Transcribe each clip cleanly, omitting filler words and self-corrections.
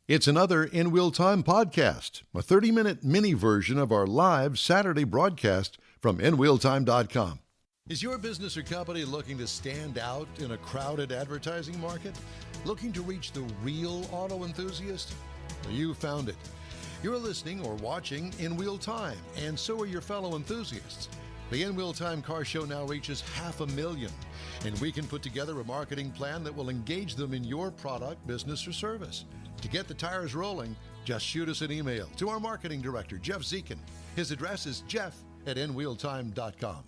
It's another In Wheel Time podcast, a 30-minute mini version of our live Saturday broadcast from InWheelTime.com. Is your business or company looking to stand out in a crowded advertising market? Looking to reach the real auto enthusiast? Well, you found it. You're listening or watching In Wheel Time, and so are your fellow enthusiasts. The In Wheel Time Car Show now reaches 500,000, and we can put together a marketing plan that will engage them in your product, business, or service. To get the tires rolling, just shoot us an email to our marketing director, Jeff Zekin. His address is jeff@nwheeltime.com.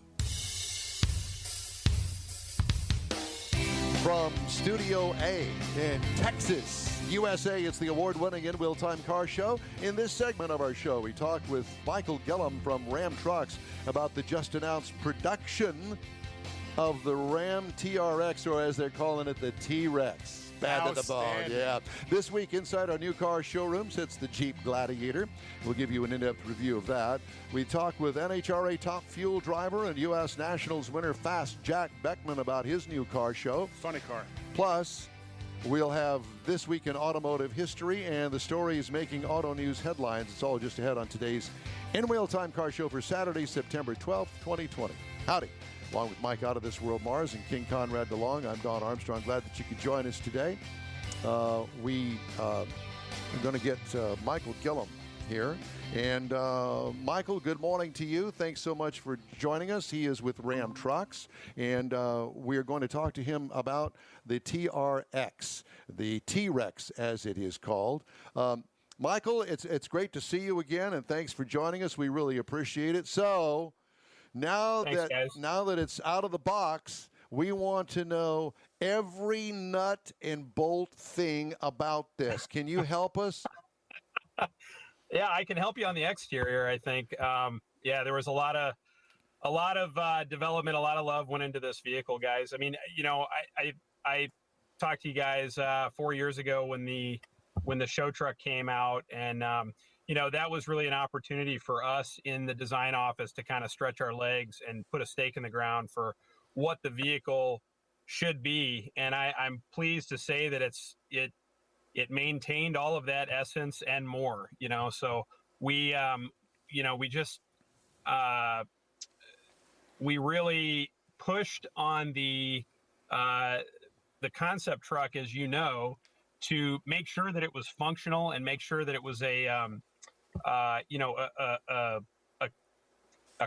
From Studio A in Texas, USA, it's the award-winning In Wheel Time Car Show. In this segment of our show, we talk with Michael Gillum from Ram Trucks about the just-announced production of the Ram TRX, or as they're calling it, the T-Rex. Bad to the bone, yeah. This week inside our new car showroom sits the Jeep Gladiator. We'll give you an in-depth review of that. We talk with NHRA top fuel driver and U.S. Nationals winner Fast Jack Beckman about his new car show. Funny car. Plus, we'll have This Week in Automotive History and the stories making auto news headlines. It's all just ahead on today's In Wheel Time Car Show for Saturday, September 12th, 2020. Howdy. Along with Mike Out of This World Mars and King Konrad DeLong, I'm Don Armstrong. Glad that you could join us today. We are going to get Michael Gillum here. And Michael, good morning to you. Thanks so much for joining us. He is with Ram Trucks, and we are going to talk to him about the TRX, the T-Rex as it is called. Michael, it's great to see you again, and thanks for joining us. We really appreciate it. So now that it's out of the box, we want to know every nut and bolt thing about this. Can you help us? Yeah, I can help you on the exterior, I think. There was a lot of development, a lot of love went into this vehicle, guys. I mean, you know, I talked to you guys 4 years ago when the show truck came out, and you know, that was really an opportunity for us in the design office to kind of stretch our legs and put a stake in the ground for what the vehicle should be. And I'm pleased to say that it maintained all of that essence and more, you know. So we really pushed on the concept truck, as you know, to make sure that it was functional and make sure that it was a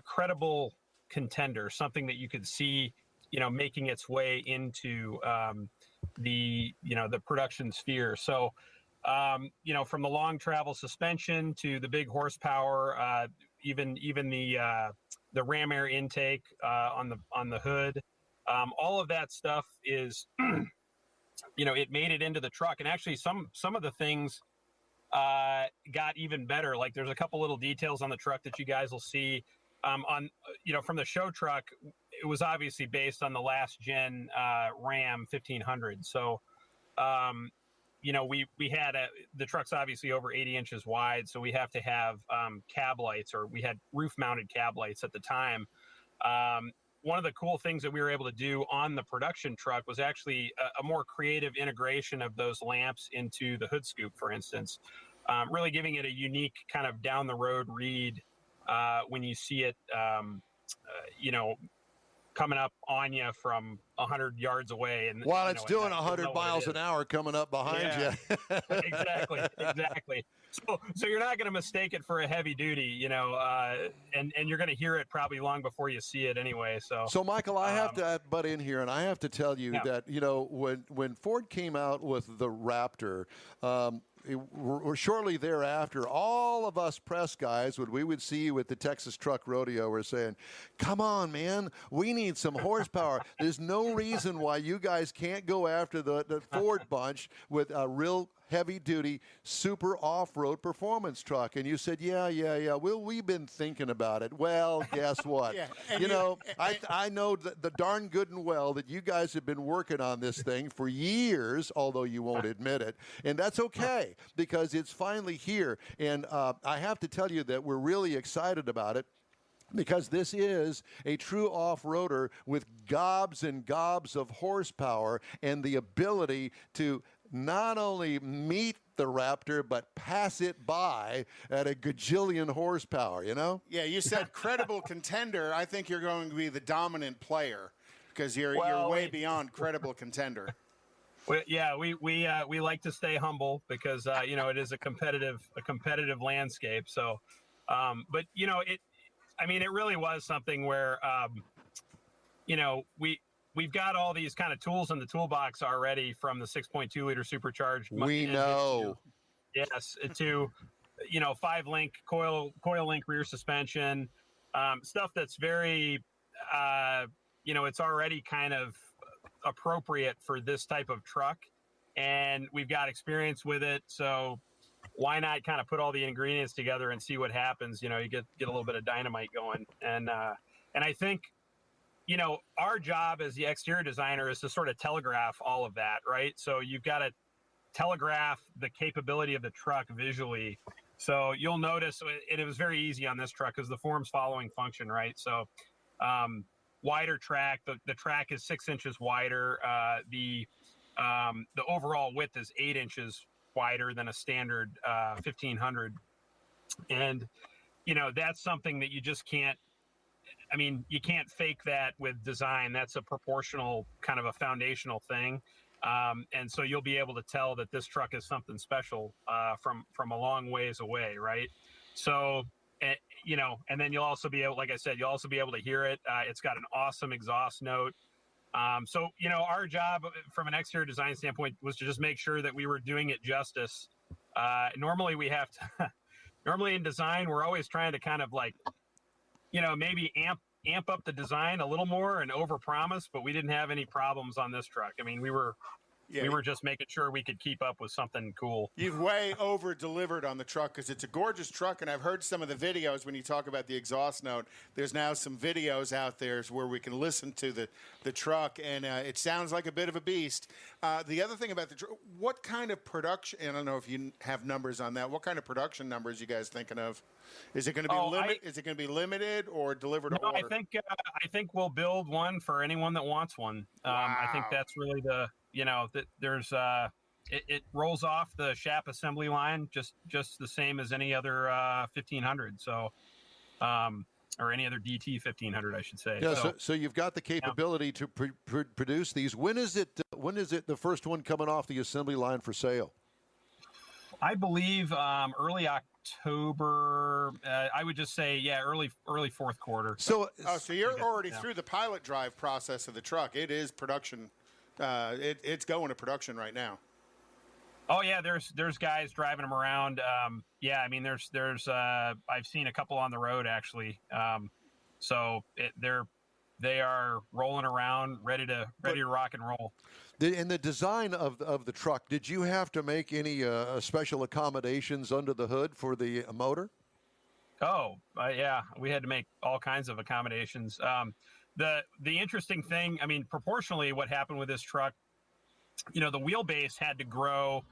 credible contender, something that you could see, you know, making its way into the production sphere. So, from the long travel suspension to the big horsepower, even the ram air intake on the hood, all of that stuff is, it made it into the truck. And actually, some of the things got even better. Like, there's a couple little details on the truck that you guys will see from the show truck. It was obviously based on the last gen Ram 1500. So, we had the truck's obviously over 80 inches wide. So we have to have cab lights, or we had roof mounted cab lights at the time. One of the cool things that we were able to do on the production truck was actually a more creative integration of those lamps into the hood scoop, for instance, really giving it a unique kind of down the road read when you see it, coming up on you from 100 yards away. And while it's doing 100 miles an hour coming up behind you. Exactly. So you're not going to mistake it for a heavy duty, and you're going to hear it probably long before you see it anyway. So Michael, I have to butt in here, and I have to tell you that, when Ford came out with the Raptor, shortly thereafter, all of us press guys, when we would see you at the Texas Truck Rodeo, were saying, come on, man, we need some horsepower. There's no reason why you guys can't go after the Ford bunch with a real heavy-duty, super off-road performance truck. And you said, yeah. Well, we've been thinking about it. Well, guess what? I know the darn good and well that you guys have been working on this thing for years, although you won't admit it. And that's okay, because it's finally here. And I have to tell you that we're really excited about it, because this is a true off-roader with gobs and gobs of horsepower and the ability to not only meet the Raptor, but pass it by at a gajillion horsepower, you know? Yeah, you said credible contender. I think you're going to be the dominant player because you're way beyond credible contender. We like to stay humble because it is a competitive landscape. So, but it really was something where we've got all these kind of tools in the toolbox already, from the 6.2 liter supercharged. We know. To 5-link coil link rear suspension, stuff that's very it's already kind of appropriate for this type of truck, and we've got experience with it, so why not kind of put all the ingredients together and see what happens? You get a little bit of dynamite going, and I think our job as the exterior designer is to sort of telegraph all of that, right? So you've got to telegraph the capability of the truck visually. So you'll notice it was very easy on this truck because the form's following function, right? So wider track, the track is 6 inches wider. The overall width is 8 inches wider than a standard 1500. And, that's something that you just can't, you can't fake that with design. That's a proportional kind of a foundational thing. And so you'll be able to tell that this truck is something special from a long ways away, right? So, and then you'll also be able, like I said, you'll also be able to hear it. It's got an awesome exhaust note. So, our job from an exterior design standpoint was to just make sure that we were doing it justice. Normally we have to, normally in design, we're always trying to kind of like, maybe amp up the design a little more and overpromise, but we didn't have any problems on this truck. We were just making sure we could keep up with something cool. You've way over-delivered on the truck because it's a gorgeous truck, and I've heard some of the videos when you talk about the exhaust note. There's now some videos out there where we can listen to the truck, and it sounds like a bit of a beast. The other thing about the truck, what kind of production, and I don't know if you have numbers on that, what kind of production numbers you guys thinking of? Is it going to be Is it going to be limited or delivered to order? I think we'll build one for anyone that wants one. Wow. I think that's really that there's it rolls off the shop assembly line just the same as any other 1500. So, or any other DT 1500, I should say. Yeah. So you've got the capability to produce these. When is it the first one coming off the assembly line for sale? I believe early October. I would just say, early fourth quarter. So you're already through the pilot drive process of the truck. It is production. It's going to production right now. Oh yeah, there's guys driving them around. There's I've seen a couple on the road actually. So they are rolling around, ready to rock and roll. In the design of the truck, did you have to make any special accommodations under the hood for the motor? Oh, yeah, we had to make all kinds of accommodations. The interesting thing, proportionally, what happened with this truck, the wheelbase had to grow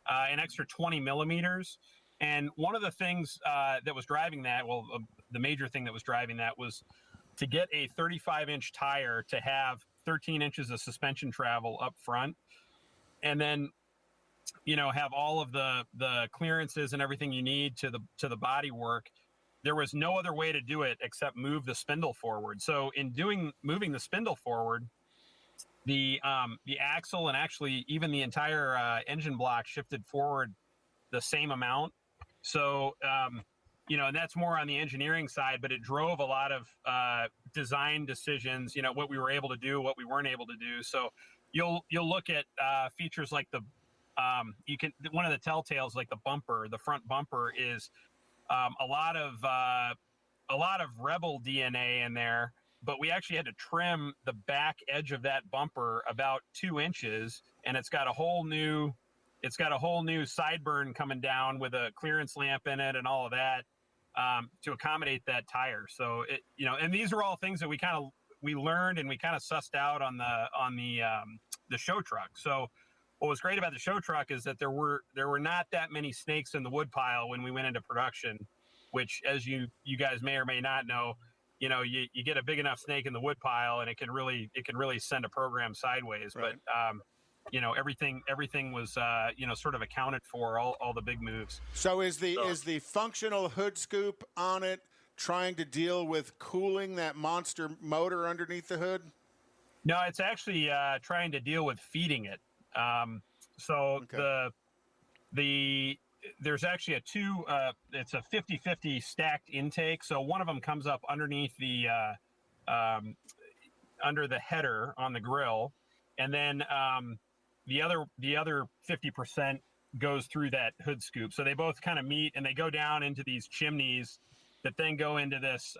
an extra 20 millimeters. And one of the things that was driving that, the major thing that was driving that was to get a 35-inch tire to have 13 inches of suspension travel up front, and then have all of the clearances and everything you need to the body work. There was no other way to do it except move the spindle forward. So in moving the spindle forward, the axle and actually even the entire engine block shifted forward the same amount. So and that's more on the engineering side, but it drove a lot of design decisions, what we were able to do, what we weren't able to do. So you'll look at features like one of the telltales, like the front bumper is a lot of Rebel DNA in there, but we actually had to trim the back edge of that bumper about 2 inches, and it's got a whole new sideburn coming down with a clearance lamp in it and all of that. To accommodate that tire. So and these are all things that we learned and we kind of sussed out on the show truck. So what was great about the show truck is that there were not that many snakes in the woodpile when we went into production, which, as you guys may or may not know, you get a big enough snake in the woodpile and it can really send a program sideways. Right. But everything was sort of accounted for, all the big moves. So is the functional hood scoop on it trying to deal with cooling that monster motor underneath the hood? No, it's actually trying to deal with feeding it. There's actually it's a 50-50 stacked intake. So one of them comes up underneath the under the header on the grill, and then the other 50% goes through that hood scoop. So they both kind of meet, and they go down into these chimneys that then go into this.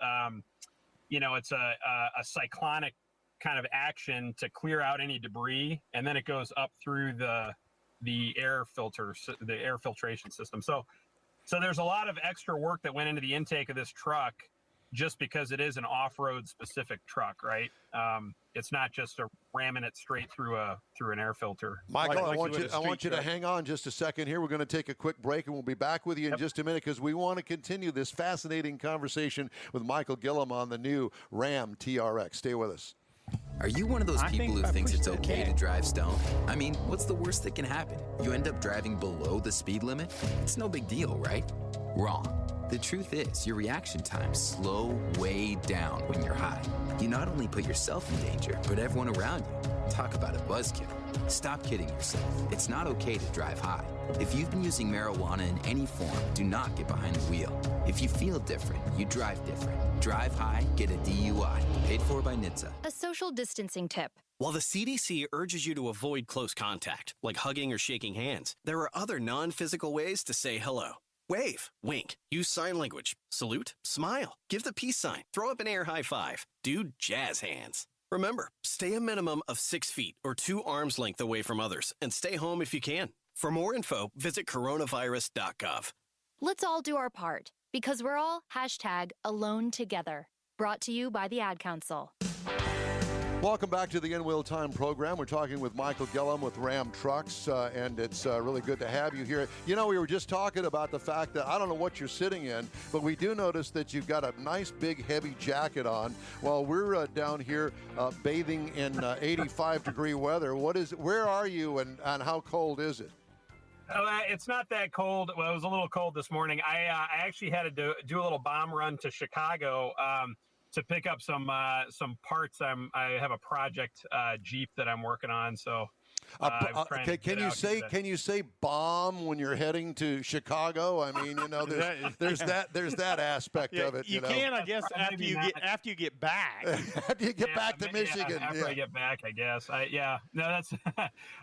It's a cyclonic kind of action to clear out any debris, and then it goes up through the air filters, the air filtration system. So there's a lot of extra work that went into the intake of this truck, just because it is an off-road specific truck, right? It's not just ramming it straight through an air filter. Michael, I want you to hang on just a second here. We're going to take a quick break, and we'll be back with you in just a minute, because we want to continue this fascinating conversation with Michael Gillum on the new Ram TRX. Stay with us. Are you one of those people who thinks it's okay to drive stoned? I mean, what's the worst that can happen? You end up driving below the speed limit? It's no big deal, right? Wrong. The truth is, your reaction times slow way down when you're high. You not only put yourself in danger, but everyone around you. Talk about a buzzkill. Stop kidding yourself. It's not okay to drive high. If you've been using marijuana in any form, do not get behind the wheel. If you feel different, you drive different. Drive high, get a DUI. Paid for by NHTSA. A social distancing tip. While the CDC urges you to avoid close contact, like hugging or shaking hands, there are other non-physical ways to say hello. Wave, wink, use sign language, salute, smile, give the peace sign, throw up an air high five, do jazz hands. Remember, stay a minimum of 6 feet or 2 arms length away from others, and stay home if you can. For more info, visit coronavirus.gov. Let's all do our part, because we're all #AloneTogether. Brought to you by the Ad Council. Welcome back to the In Wheel Time program. We're talking with Michael Gillum with Ram Trucks, and it's really good to have you here. You know, we were just talking about the fact that I don't know what you're sitting in, but we do notice that you've got a nice big heavy jacket on while we're down here bathing in 85-degree weather. Where are you, and how cold is it? It's not that cold. Well, it was a little cold this morning. I actually had to do a little bomb run to Chicago to pick up some parts. I have a project Jeep that I'm working on, so can you say bomb when you're heading to Chicago? I mean, you know, there's that aspect of it. You can, I guess, after you get back. After you get back to Michigan. After I get back, I guess. That's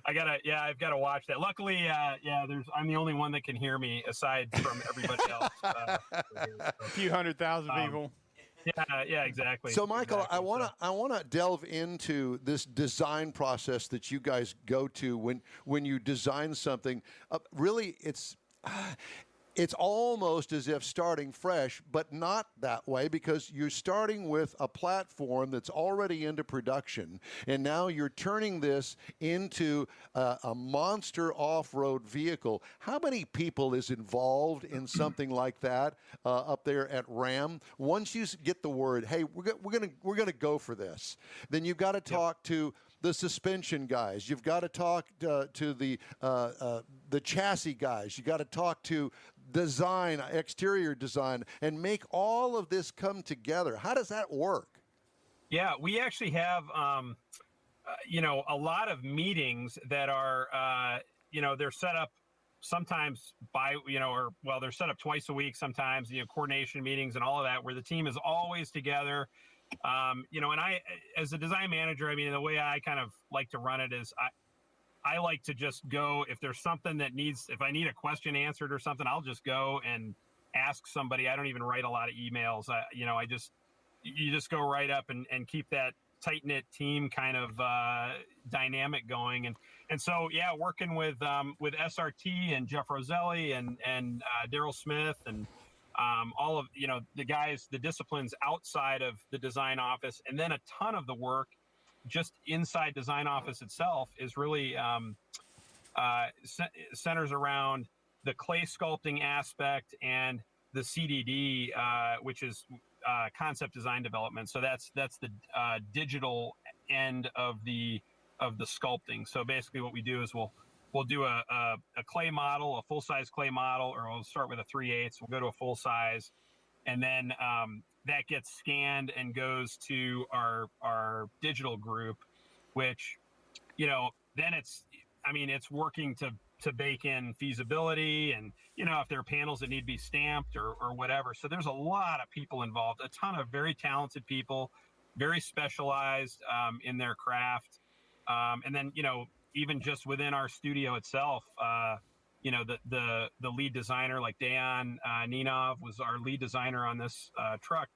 I've got to watch that. Luckily, I'm the only one that can hear me aside from everybody else. A few 100,000 people. Yeah, exactly. So, Michael, I want to delve into this design process that you guys go to when you design something. Really, it's almost as if starting fresh, but not that way, because you're starting with a platform that's already into production, and now you're turning this into a monster off-road vehicle. How many people is involved in something like that up there at Ram? Once you get the word, hey, we're gonna go for this, then you've got to talk to the suspension guys. You've got to talk to the chassis guys. You got to talk to design, exterior design, and make all of this come together. How does that work? Yeah, we actually have, a lot of meetings that are, they're set up sometimes they're set up twice a week sometimes, coordination meetings and all of that, where the team is always together. And I, as a design manager, I mean, the way I kind of like to run it is I like to just go, if there's something if I need a question answered or something, I'll just go and ask somebody. I don't even write a lot of emails. You just go right up and keep that tight knit team kind of dynamic going. And so, working with SRT and Jeff Roselli and Daryl Smith and all of, the guys, the disciplines outside of the design office, and then a ton of the work just inside design office itself is really centers around the clay sculpting aspect and the CDD, which is concept design development. So that's the digital end of the the sculpting. So basically what we do is we'll do a clay model, a full-size clay model, or we'll start with a 3/8. We'll go to a full size, and then that gets scanned and goes to our digital group, which, then it's working to bake in feasibility and, if there are panels that need to be stamped or whatever. So there's a lot of people involved, a ton of very talented people, very specialized in their craft. And then, even just within our studio itself, the lead designer, like Dejan Ninov was our lead designer on this truck,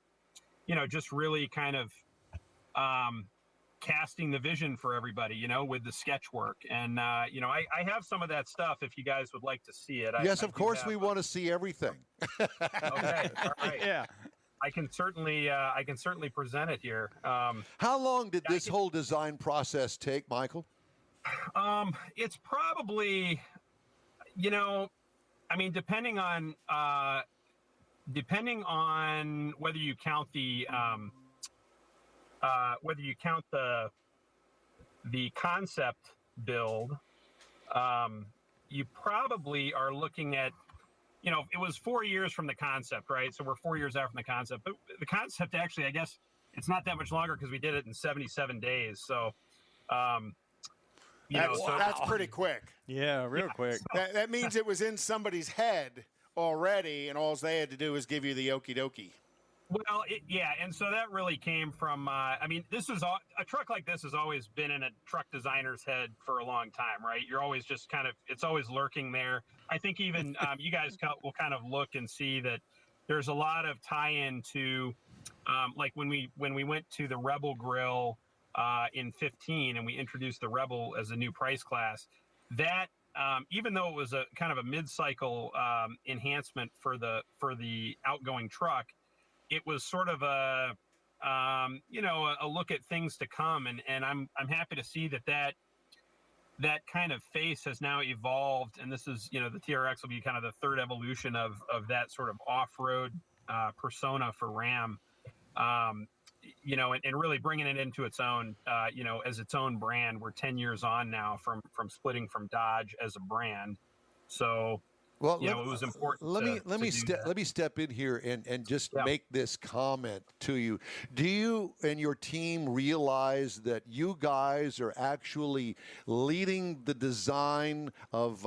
just really kind of casting the vision for everybody, with the sketch work. And, I have some of that stuff if you guys would like to see it. Yes, of course, we want to see everything. Okay, all right. Yeah. I can certainly present it here. How long did this whole design process take, Michael? It's probably, depending on whether you count the concept build, you probably are looking at, it was 4 years from the concept, right? So we're 4 years out from the concept, but the concept actually, I guess it's not that much longer because we did it in 77 days. So, that's pretty quick. Yeah, real quick. That means it was in somebody's head already, and all they had to do was give you the okie dokie. Well, and so that really came from, this is a truck like this has always been in a truck designer's head for a long time, right? You're always just it's always lurking there. I think even you guys will kind of look and see that there's a lot of tie-in to, like when we went to the Rebel Grill in 15 and we introduced the Rebel as a new price class, that even though it was a kind of a mid-cycle enhancement for the outgoing truck, it was sort of a look at things to come, and I'm happy to see that kind of face has now evolved, and this is, the TRX will be kind of the third evolution of that sort of off-road persona for Ram, and really bringing it into its own, as its own brand. We're 10 years on now from splitting from Dodge as a brand, so. Well, it was important. Let me step in here and just make this comment to you. Do you and your team realize that you guys are actually leading the design of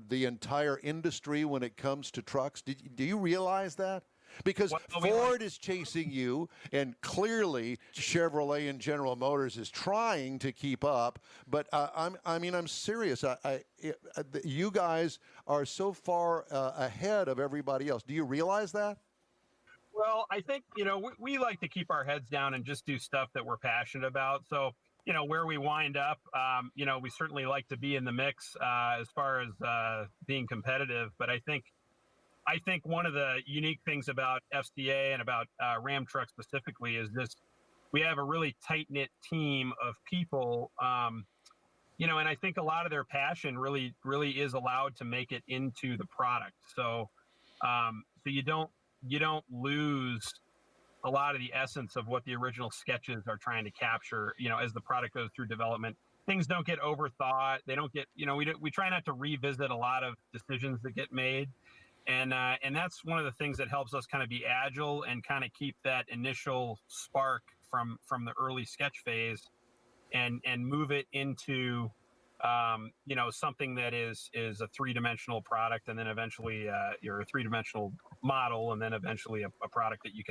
the entire industry when it comes to trucks? Do you realize that? Because Ford is chasing you, and clearly Chevrolet and General Motors is trying to keep up. But I'm serious. You guys are so far ahead of everybody else. Do you realize that? Well, I think, we like to keep our heads down and just do stuff that we're passionate about. So, where we wind up, we certainly like to be in the mix as far as being competitive. But I think one of the unique things about FCA and about Ram Truck specifically is we have a really tight-knit team of people, and I think a lot of their passion really is allowed to make it into the product. So you don't lose a lot of the essence of what the original sketches are trying to capture, as the product goes through development. Things don't get overthought. They don't get, we try not to revisit a lot of decisions that get made. And that's one of the things that helps us kind of be agile and kind of keep that initial spark from the early sketch phase and move it into, something that is a three-dimensional product, and then eventually you're a three-dimensional model, and then eventually a product that you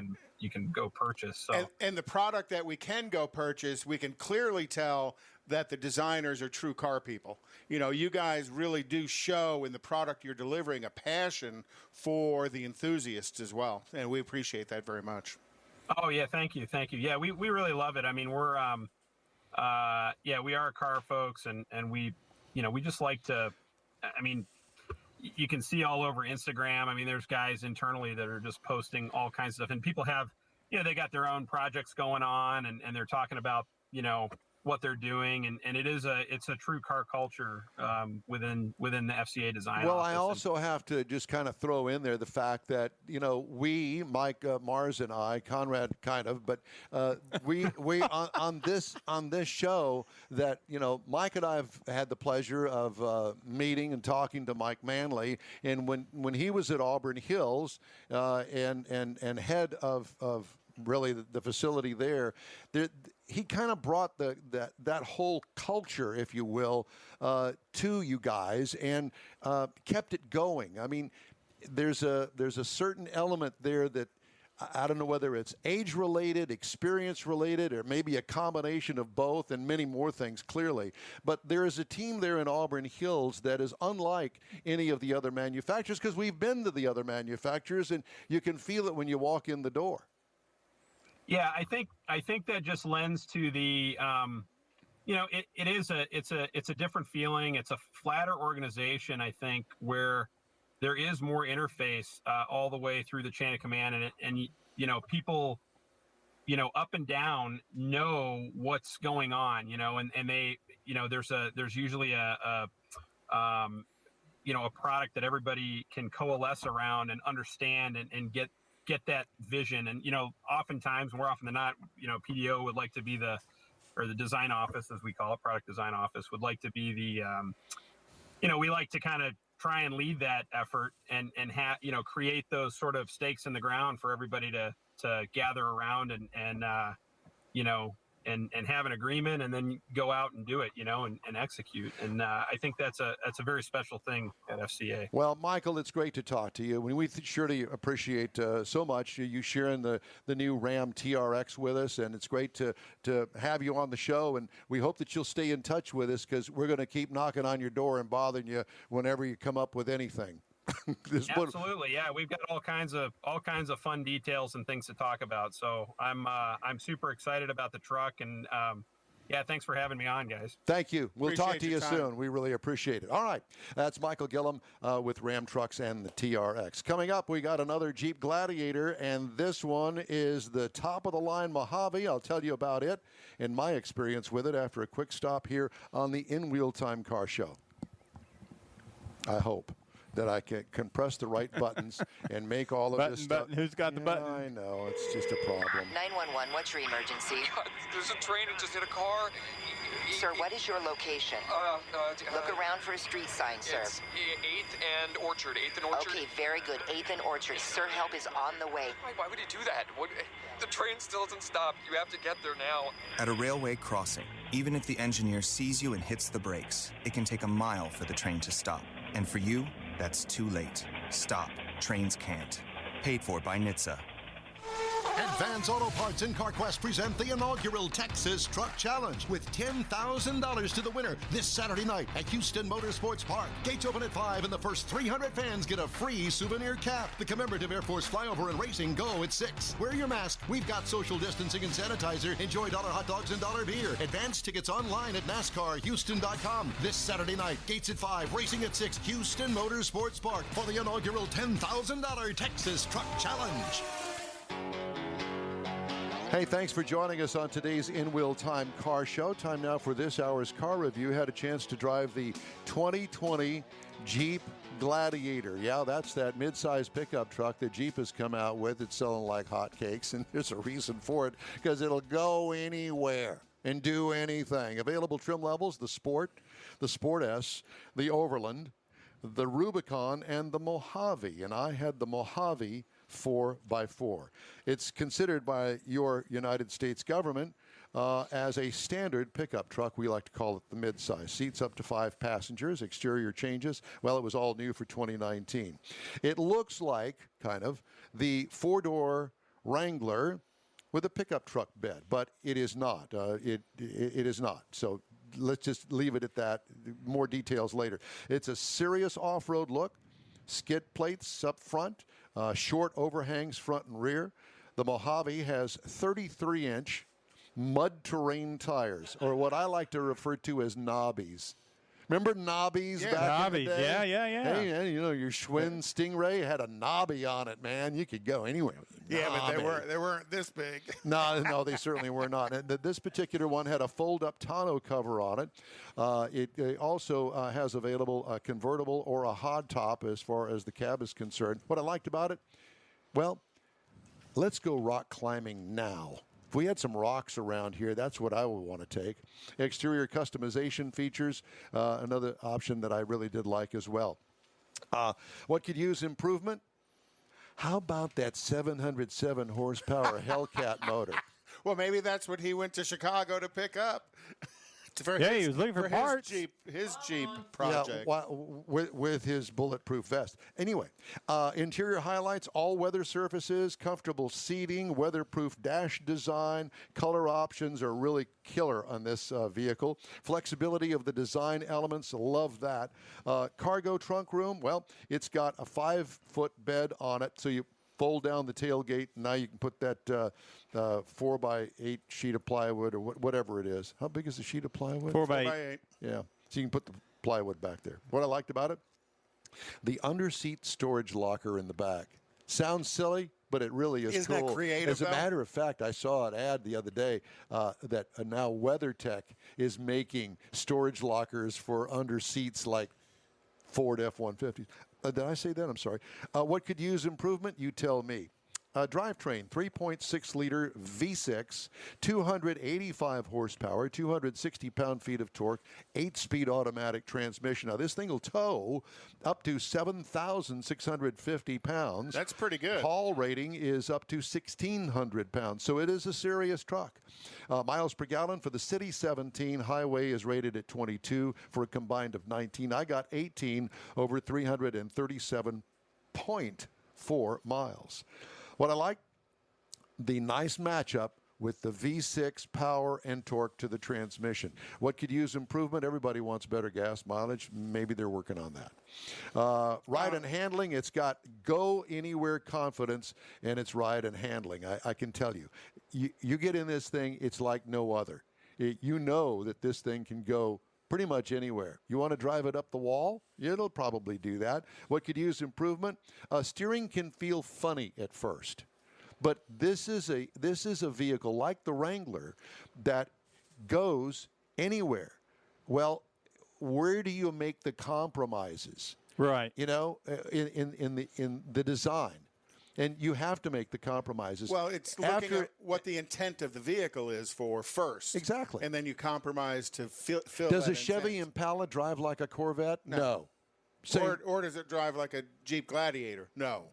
can go purchase. So and the product that we can go purchase, we can clearly tell that the designers are true car people. You guys really do show in the product you're delivering a passion for the enthusiasts as well, and we appreciate that very much. Oh yeah, thank you. Yeah, we really love it. I mean, we're we are car folks, and we just like to. I mean, you can see all over Instagram. I mean, there's guys internally that are just posting all kinds of stuff, and people have, they got their own projects going on, and they're talking about, what they're doing, and it's a true car culture within the FCA design. Well, office. I also have to just kind of throw in there the fact that we, Mike, Mars, and I, Konrad, kind of, but we on this show that Mike and I have had the pleasure of meeting and talking to Mike Manley, and when he was at Auburn Hills and head of really the facility there, he kind of brought that whole culture, if you will, to you guys and kept it going. I mean, there's a certain element there that I don't know whether it's age-related, experience-related, or maybe a combination of both and many more things, clearly. But there is a team there in Auburn Hills that is unlike any of the other manufacturers, because we've been to the other manufacturers, and you can feel it when you walk in the door. Yeah, I think that just lends to the, it's a different feeling. It's a flatter organization, I think, where there is more interface all the way through the chain of command, and people, up and down know what's going on, and they, there's usually a product that everybody can coalesce around and understand and get that vision. And, oftentimes, more often than not, PDO would like to be the design office, as we call it, product design office, would like to be the, we like to kind of try and lead that effort and create those sort of stakes in the ground for everybody to gather around and have an agreement and then go out and do it, and execute. And I think that's a very special thing at FCA. Well, Michael, it's great to talk to you. We surely appreciate so much you sharing the new Ram TRX with us, and it's great to have you on the show. And we hope that you'll stay in touch with us, because we're going to keep knocking on your door and bothering you whenever you come up with anything. Absolutely, yeah. We've got all kinds of fun details and things to talk about. So I'm super excited about the truck, and thanks for having me on, guys. Thank you. We'll Appreciate talk to you your time. soon. We really appreciate it. All right, that's Michael Gillum with Ram Trucks and the TRX. Coming up, we got another Jeep Gladiator, and this one is the top of the line Mojave. I'll tell you about it and my experience with it after a quick stop here on the In Wheel Time Car Show. I hope that I can press the right buttons and make all of this stuff. Who's got the button? I know, it's just a problem. 911, what's your emergency? God, there's a train that just hit a car. Sir, what is your location? Look around for a street sign, sir. It's 8th and Orchard. 8th and Orchard. Okay, very good. 8th and Orchard. Sir, help is on the way. Why would he do that? The train still doesn't stop. You have to get there now. At a railway crossing, even if the engineer sees you and hits the brakes, it can take a mile for the train to stop. And for you, that's too late. Stop. Trains can't. Paid for by NHTSA. Advance Auto Parts and CarQuest present the inaugural Texas Truck Challenge with $10,000 to the winner this Saturday night at Houston Motorsports Park. Gates open at 5 and the first 300 fans get a free souvenir cap. The commemorative Air Force flyover and racing go at 6. Wear your mask. We've got social distancing and sanitizer. Enjoy $1 hot dogs and $1 beer. Advance tickets online at NASCARHouston.com. This Saturday night, gates at 5, racing at 6, Houston Motorsports Park for the inaugural $10,000 Texas Truck Challenge. Hey, thanks for joining us on today's In Wheel Time Car Show. Time now for this hour's car review. Had a chance to drive the 2020 Jeep Gladiator. Yeah, that's that mid-size pickup truck that Jeep has come out with. It's selling like hotcakes, and there's a reason for it, because it'll go anywhere and do anything. Available trim levels: the Sport S, the Overland, the Rubicon, and the Mojave. And I had the Mojave 4x4. It's considered by your United States government as a standard pickup truck. We like to call it the midsize. Seats up to 5 passengers. Exterior changes. Well, it was all new for 2019. It looks like kind of the 4-door Wrangler with a pickup truck bed, but it is not. It is not. So let's just leave it at that. More details later. It's a serious off-road look. Skid plates up front. Short overhangs front and rear. The Mojave has 33-inch mud terrain tires, or what I like to refer to as knobbies. Remember knobbies back in the day? Yeah. Hey, you know, your Schwinn Stingray had a knobby on it, man. You could go ananywhere. Yeah, but they weren't this big. No, they certainly were not. And this particular one had a fold-up tonneau cover on it. It also has available a convertible or a hard top as far as the cab is concerned. What I liked about it, well, let's go rock climbing now. If we had some rocks around here, that's what I would want to take. Exterior customization features, another option that I really did like as well. What could use improvement? How about that 707 horsepower Hellcat motor? Well, maybe that's what he went to Chicago to pick up. He was looking for parts. His Jeep project. Yeah, with his bulletproof vest. Anyway, interior highlights, all-weather surfaces, comfortable seating, weatherproof dash design. Color options are really killer on this vehicle. Flexibility of the design elements, love that. Cargo trunk room, well, it's got a 5-foot bed on it, so you fold down the tailgate, and now you can put that 4x8 sheet of plywood or whatever it is. How big is the sheet of plywood? 4x8. Yeah, so you can put the plywood back there. What I liked about it, the under-seat storage locker in the back. Sounds silly, but it really is Isn't cool. that creative, As a matter of fact, I saw an ad the other day that now WeatherTech is making storage lockers for under seats like Ford F-150s. Did I say that? I'm sorry. What could use improvement? You tell me. Drivetrain, 3.6-liter V6, 285 horsepower, 260 pound-feet of torque, 8-speed automatic transmission. Now, this thing will tow up to 7,650 pounds. That's pretty good. Haul rating is up to 1,600 pounds, so it is a serious truck. Miles per gallon for the city, 17. Highway is rated at 22 for a combined of 19. I got 18 over 337.4 miles. What I like, the nice matchup with the V6 power and torque to the transmission. What could use improvement? Everybody wants better gas mileage. Maybe they're working on that. Ride and handling, it's got go-anywhere confidence, and it's ride and handling. I can tell you. You get in this thing, it's like no other. You know that this thing can go pretty much anywhere. You want to drive it up the wall? It'll probably do that. What could use improvement? Steering can feel funny at first, but this is a vehicle like the Wrangler that goes anywhere. Well, where do you make the compromises? Right. You know, in the design. And you have to make the compromises. Well, it's looking at what the intent of the vehicle is for first. Exactly. And then you compromise to fill Does that a Chevy intent. Impala drive like a Corvette? No. Or does it drive like a Jeep Gladiator? No.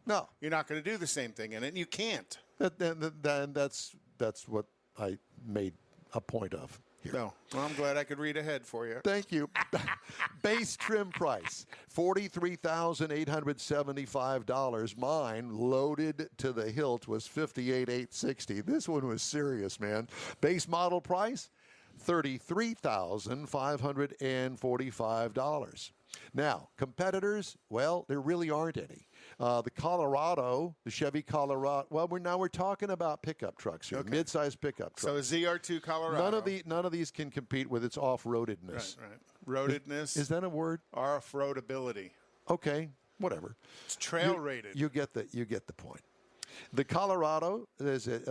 You're not going to do the same thing in it, and you can't. That's what I made a point of here. No. Well, I'm glad I could read ahead for you. Thank you. Base trim price, $43,875. Mine, loaded to the hilt, was $58,860. This one was serious, man. Base model price, $33,545. Now, competitors, well, there really aren't any. The Chevy Colorado. Well, we're talking about pickup trucks here, mid-sized pickup trucks. So a ZR2 Colorado. None of these can compete with its off-roadedness. Right. Roadedness. Is that a word? Off-roadability. Okay, whatever. It's trail rated. You get the point. The Colorado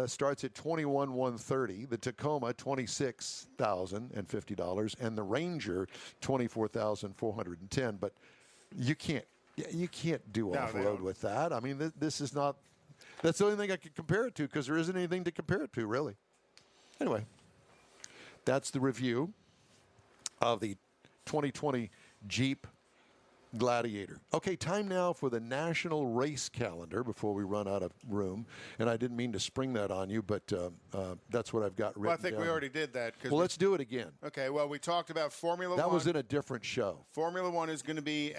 starts at $21,130. The Tacoma, $26,050, and the Ranger, $24,410. But you can't do off-road with that. I mean, this is not. That's the only thing I could compare it to because there isn't anything to compare it to, really. Anyway, that's the review of the 2020 Jeep Gladiator. Okay, time now for the national race calendar before we run out of room. And I didn't mean to spring that on you, but that's what I've got written Well, I think down. we already did that. Well, let's do it again. Okay, well, we talked about Formula 1. That was in a different show. Formula 1 is going to be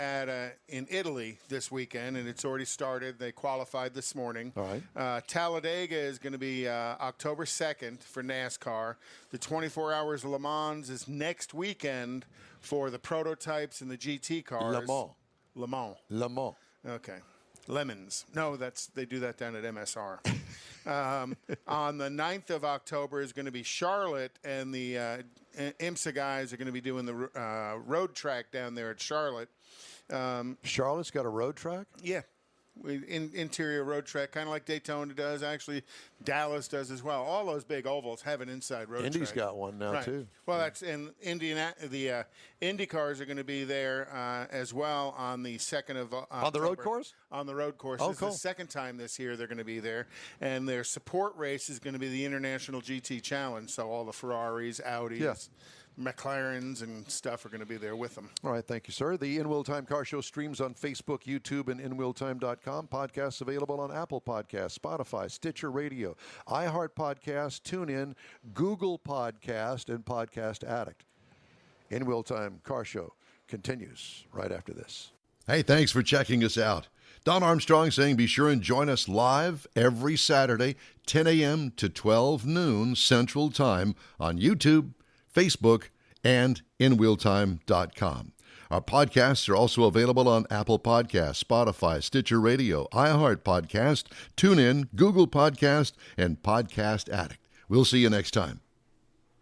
in Italy this weekend, and it's already started. They qualified this morning. All right. Talladega is going to be October 2nd for NASCAR. The 24 Hours of Le Mans is next weekend for the prototypes and the GT cars. Le Mans. Okay. Lemons. No, they do that down at MSR. On the 9th of October is going to be Charlotte and the IMSA guys are going to be doing the road track down there at Charlotte. Charlotte's got a road track? Yeah. Interior road track, kind of like Daytona does. Actually, Dallas does as well. All those big ovals have an inside road track. Indy's got one now, too. Well, that's in the Indy cars are going to be there as well on the 2nd of October. On the road course? On the road course. Oh, This cool. is the second time this year they're going to be there. And their support race is going to be the International GT Challenge. So all the Ferraris, Audis, McLarens and stuff are going to be there with them. All right, thank you, sir. The In Wheel Time Car Show streams on Facebook, YouTube, and InWheelTime.com. Podcasts available on Apple Podcasts, Spotify, Stitcher Radio, iHeart Podcast, TuneIn, Google Podcast, and Podcast Addict. In Wheel Time Car Show continues right after this. Hey, thanks for checking us out. Don Armstrong saying be sure and join us live every Saturday, 10 a.m. to 12 noon Central Time on YouTube, Facebook, and InWheelTime.com. Our podcasts are also available on Apple Podcasts, Spotify, Stitcher Radio, iHeart Podcast, TuneIn, Google Podcast, and Podcast Addict. We'll see you next time.